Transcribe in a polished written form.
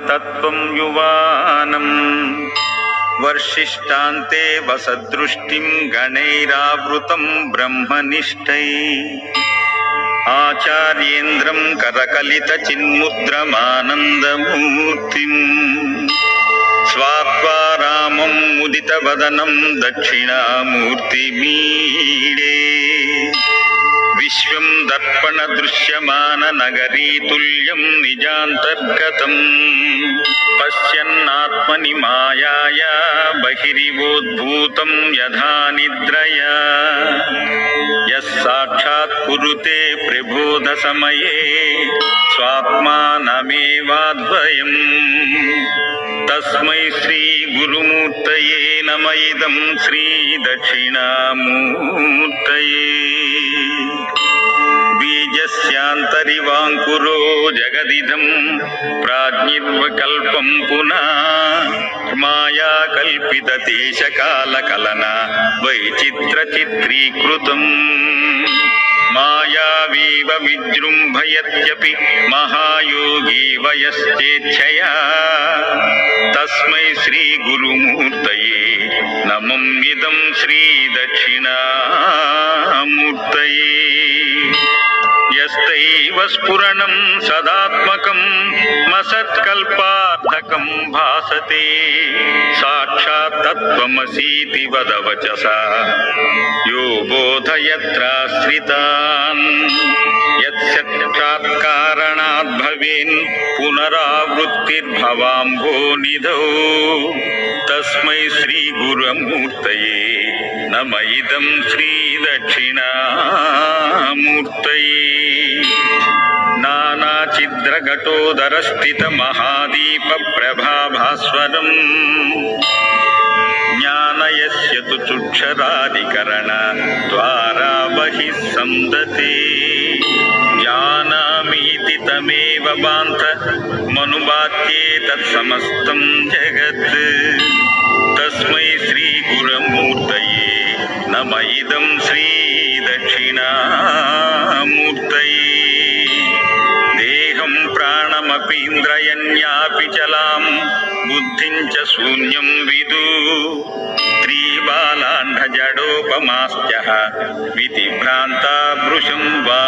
తత్వం యువానం వర్షిష్టాంతే వసదృష్టిం గణైరావృతం బ్రహ్మనిష్టై ఆచార్యేంద్రం కరకలిత చిన్ముద్రమానందమూర్తిం స్వాత్వా రామం ముదిత వదనం దక్షిణామూర్తిమీడే విశ్వం దర్పణ దృశ్యమాన నగరీతుల్యం నిజాంతర్గతం పశ్యన్నాత్మని మాయాయా బహిరివోద్భూతం యథా నిద్రయా యస్సాక్షాత్ కురుతే ప్రబోధ సమయే స్వాత్మానమేవాద్వయం తస్మై శ్రీ గురుమూర్తయే నమ ఇదం శ్రీ దక్షిణామూర్తయే బీజస్యాంతరివాంకురో జగదిదం ప్రాజ్ఞిర్వకల్పం పునః మాయా కల్పిత దేశకాల కలన వైచిత్ర చిత్రీకృతం మాయావీవ విజృంభయత్యపి మహాయోగీ వయశ్చేచ్ఛయా తస్మై శ్రీ గురుమూర్తయే నమమిదం శ్రీ దక్షిణామూర్తయే యస్తైవ స్ఫురణం సదాత్మకం మసత్కల్పార్థకం భాసతే సాక్షాత్ తత్వమసీతి వదవచసా యో బోధయత్రాశ్రితాన్ యత్సాక్షాత్కారణాద్ భవేన్ పునరావృత్తిర్భవాంభోనిధౌ తస్మై శ్రీ గురుమూర్తయే నమ ఇదం శ్రీ దక్షిణామూర్తయే నానాఛిద్రఘటోదరస్థిత మహాదీప ప్రభాభాస్వరం జ్ఞానయస్య తు చుక్షరాదికరణ ద్వారా బహిః సందతే జానామీతి తమేవ బాంధ మనుబాధ్యే తత్సమస్తం జగత్ తస్మై శ్రీ గురుమూర్తయే నమ ఇదం శ్రీ దక్షిణామూర్తయే దేహం ప్రాణమపీంద్రయణ్యాపి చలాం బుద్ధిం చ శూన్యం విదు త్రిబాలాంఢ జడోపమాస్త్యః వితి భ్రాంతా భృశం వా